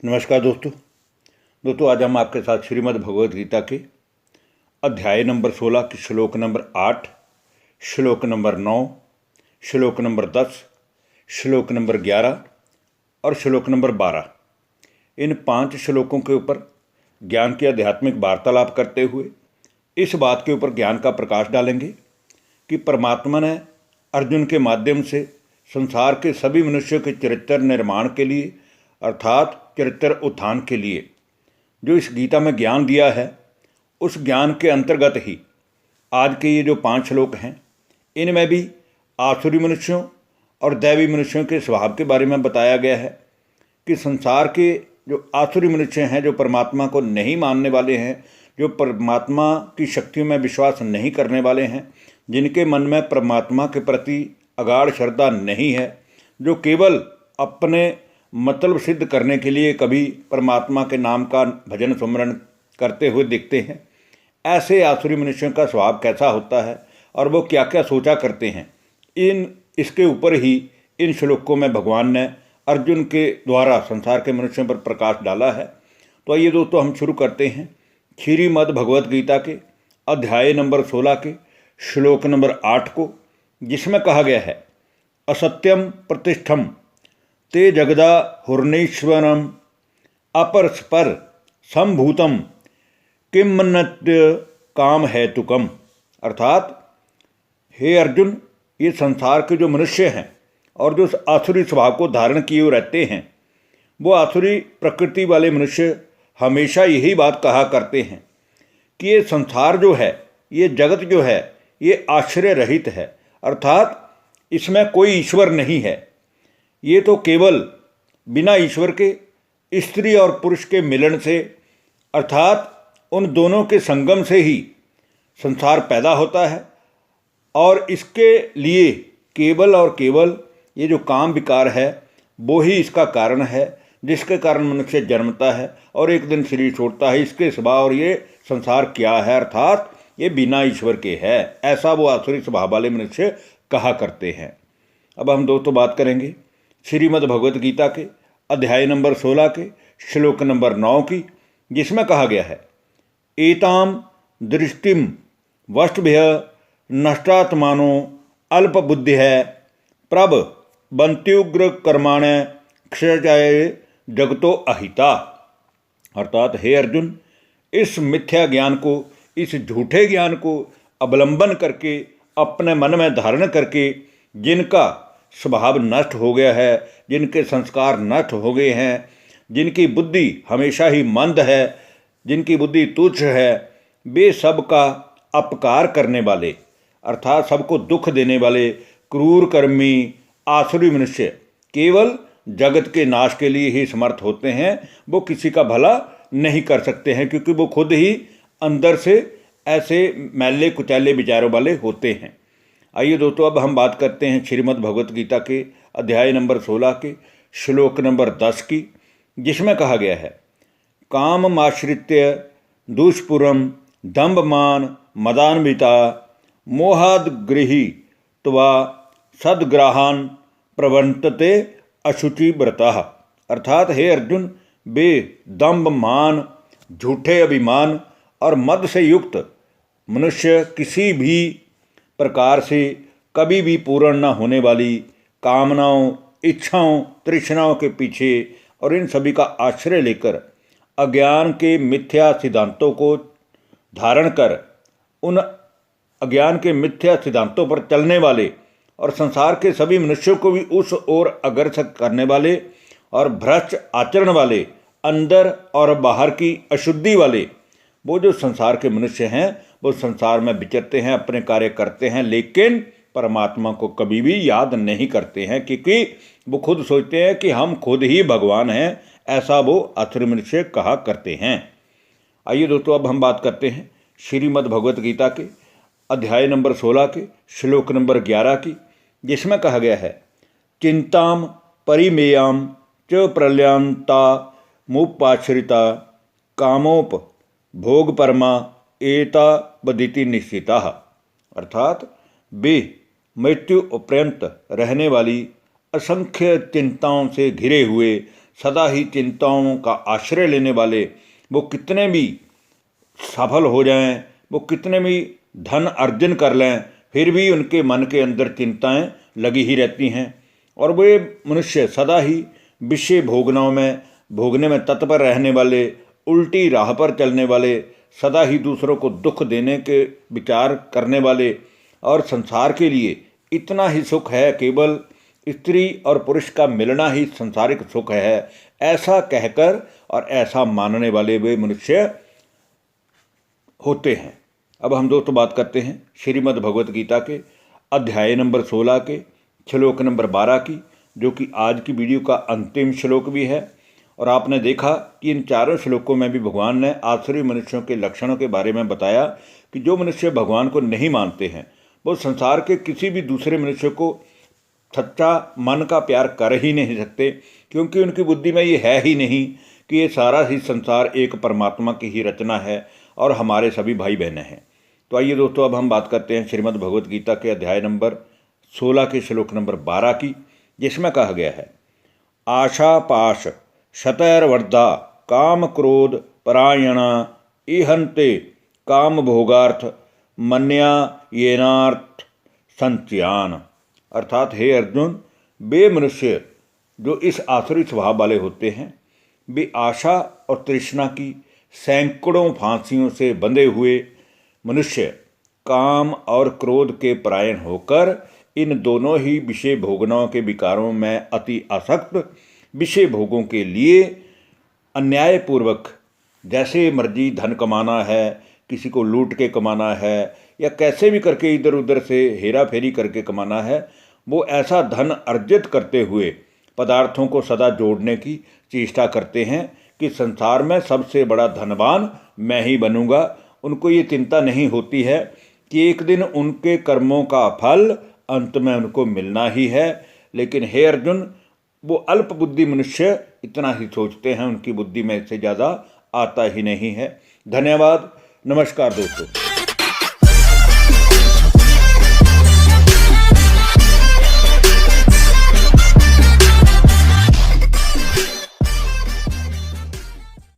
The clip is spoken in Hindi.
नमस्कार दोस्तों आज हम आपके साथ श्रीमद् भगवद गीता के अध्याय नंबर 16 की श्लोक नंबर 8, श्लोक नंबर 9, श्लोक नंबर 10, श्लोक नंबर 11 और श्लोक नंबर 12 इन 5 श्लोकों के ऊपर ज्ञान की आध्यात्मिक वार्तालाप करते हुए इस बात के ऊपर ज्ञान का प्रकाश डालेंगे कि परमात्मा ने अर्जुन के माध्यम से संसार के सभी मनुष्यों के चरित्र निर्माण के लिए अर्थात चरित्र उत्थान के लिए जो इस गीता में ज्ञान दिया है, उस ज्ञान के अंतर्गत ही आज के ये जो 5 श्लोक हैं, इनमें भी आसुरी मनुष्यों और दैवी मनुष्यों के स्वभाव के बारे में बताया गया है कि संसार के जो आसुरी मनुष्य हैं, जो परमात्मा को नहीं मानने वाले हैं, जो परमात्मा की शक्तियों में विश्वास नहीं करने वाले हैं, जिनके मन में परमात्मा के प्रति अगाढ़ श्रद्धा नहीं है, जो केवल अपने मतलब सिद्ध करने के लिए कभी परमात्मा के नाम का भजन सुमरण करते हुए दिखते हैं, ऐसे आसुरी मनुष्यों का स्वभाव कैसा होता है और वो क्या क्या सोचा करते हैं, इसके ऊपर ही इन श्लोकों में भगवान ने अर्जुन के द्वारा संसार के मनुष्यों पर प्रकाश डाला है। तो आइए दोस्तों हम शुरू करते हैं श्रीमद् भगवद गीता के अध्याय नंबर 16 के श्लोक नंबर 8 को, जिसमें कहा गया है असत्यम प्रतिष्ठम ते जगदा हुर्नीश्वरम अपरस्पर संभूतम किमन्नत्य काम हेतुकम। अर्थात हे अर्जुन, ये संसार के जो मनुष्य हैं और जो आसुरी स्वभाव को धारण किए हुए रहते हैं, वो आसुरी प्रकृति वाले मनुष्य हमेशा यही बात कहा करते हैं कि ये संसार जो है, ये जगत जो है, ये आश्रय रहित है, अर्थात इसमें कोई ईश्वर नहीं है। ये तो केवल बिना ईश्वर के स्त्री और पुरुष के मिलन से, अर्थात उन दोनों के संगम से ही संसार पैदा होता है और इसके लिए केवल और केवल ये जो काम विकार है वो ही इसका कारण है, जिसके कारण मनुष्य जन्मता है और एक दिन शरीर छोड़ता है। इसके स्वभाव और ये संसार क्या है, अर्थात ये बिना ईश्वर के है, ऐसा वो आसुरी स्वभाव वाले मनुष्य कहा करते हैं। अब हम दोस्तों बात करेंगे श्रीमद् भगवद गीता के अध्याय नंबर 16 के श्लोक नंबर 9 की, जिसमें कहा गया है एताम दृष्टिम वष्टभ्य नष्टात्मानो अल्पबुद्धि है प्रभ बंत्युग्र कर्माण क्षय जगतो अहिता। अर्थात हे अर्जुन, इस मिथ्या ज्ञान को, इस झूठे ज्ञान को अवलंबन करके, अपने मन में धारण करके जिनका स्वभाव नष्ट हो गया है, जिनके संस्कार नष्ट हो गए हैं, जिनकी बुद्धि हमेशा ही मंद है, जिनकी बुद्धि तुच्छ है, वे सबका अपकार करने वाले, अर्थात सबको दुख देने वाले क्रूर कर्मी आसुरी मनुष्य केवल जगत के नाश के लिए ही समर्थ होते हैं। वो किसी का भला नहीं कर सकते हैं, क्योंकि वो खुद ही अंदर से ऐसे मैले कुचैले विचारों वाले होते हैं। आइए दोस्तों अब हम बात करते हैं श्रीमद् भगवद गीता के अध्याय नंबर 16 के श्लोक नंबर 10 की, जिसमें कहा गया है काममाश्रित्य दुष्पुरम दम्भमान मदान्विता मोहाद्गृही त्वा सद्ग्राहान प्रवर्तते अशुचि व्रता। अर्थात हे अर्जुन, वे दम्भ, मान, झूठे अभिमान और मद से युक्त मनुष्य किसी भी प्रकार से कभी भी पूर्ण न होने वाली कामनाओं, इच्छाओं, तृष्णाओं के पीछे और इन सभी का आश्रय लेकर अज्ञान के मिथ्या सिद्धांतों को धारण कर उन अज्ञान के मिथ्या सिद्धांतों पर चलने वाले और संसार के सभी मनुष्यों को भी उस ओर अग्रसर करने वाले और भ्रष्ट आचरण वाले, अंदर और बाहर की अशुद्धि वाले, वो जो संसार के मनुष्य हैं वो संसार में विचरते हैं, अपने कार्य करते हैं, लेकिन परमात्मा को कभी भी याद नहीं करते हैं, क्योंकि वो खुद सोचते हैं कि हम खुद ही भगवान हैं, ऐसा वो आसुरी मनुष्य कहा करते हैं। आइए दोस्तों अब हम बात करते हैं श्रीमद् भगवद गीता के अध्याय नंबर 16 के श्लोक नंबर 11 की, जिसमें कहा गया है चिंताम परिमेयाम च प्रलयांता मुपाश्रिता कामोप भोग परमा एता बदिति निश्चिता। अर्थात वे मृत्यु उपरांत रहने वाली असंख्य चिंताओं से घिरे हुए सदा ही चिंताओं का आश्रय लेने वाले, वो कितने भी सफल हो जाएं, वो कितने भी धन अर्जन कर लें, फिर भी उनके मन के अंदर चिंताएं लगी ही रहती हैं। और वे मनुष्य सदा ही विषय भोगने में तत्पर रहने वाले, उल्टी राह पर चलने वाले, सदा ही दूसरों को दुख देने के विचार करने वाले, और संसार के लिए इतना ही सुख है, केवल स्त्री और पुरुष का मिलना ही संसारिक सुख है, ऐसा कहकर और ऐसा मानने वाले वे मनुष्य होते हैं। अब हम दोस्तों बात करते हैं श्रीमद् भगवत गीता के अध्याय नंबर 16 के श्लोक नंबर 12 की, जो कि आज की वीडियो का अंतिम श्लोक भी है। और आपने देखा कि इन चारों श्लोकों में भी भगवान ने आसुरी मनुष्यों के लक्षणों के बारे में बताया कि जो मनुष्य भगवान को नहीं मानते हैं वो संसार के किसी भी दूसरे मनुष्य को सच्चा मन का प्यार कर ही नहीं सकते, क्योंकि उनकी बुद्धि में ये है ही नहीं कि ये सारा ही संसार एक परमात्मा की ही रचना है और हमारे सभी भाई बहनें हैं। तो आइए दोस्तों, अब हम बात करते हैं श्रीमद् भगवत गीता के अध्याय नंबर 16 के श्लोक नंबर 12 की, जिसमें कहा गया है, आशा पाश शतैर्वर्धा काम क्रोध परायणा इहन्ते काम भोगार्थ मन्या येनार्थ संचयान। अर्थात हे अर्जुन, वे मनुष्य जो इस आसुरी स्वभाव वाले होते हैं, वे आशा और तृष्णा की सैकड़ों फांसियों से बंधे हुए मनुष्य काम और क्रोध के परायण होकर इन दोनों ही विषय भोगनों के विकारों में अति आसक्त, विषय भोगों के लिए अन्यायपूर्वक जैसे मर्जी धन कमाना है, किसी को लूट के कमाना है या कैसे भी करके इधर उधर से हेरा फेरी करके कमाना है, वो ऐसा धन अर्जित करते हुए पदार्थों को सदा जोड़ने की चेष्टा करते हैं कि संसार में सबसे बड़ा धनवान मैं ही बनूंगा। उनको ये चिंता नहीं होती है कि एक दिन उनके कर्मों का फल अंत में उनको मिलना ही है। लेकिन हे अर्जुन, वो अल्प बुद्धि मनुष्य इतना ही सोचते हैं, उनकी बुद्धि में इससे ज़्यादा आता ही नहीं है। धन्यवाद, नमस्कार दोस्तों।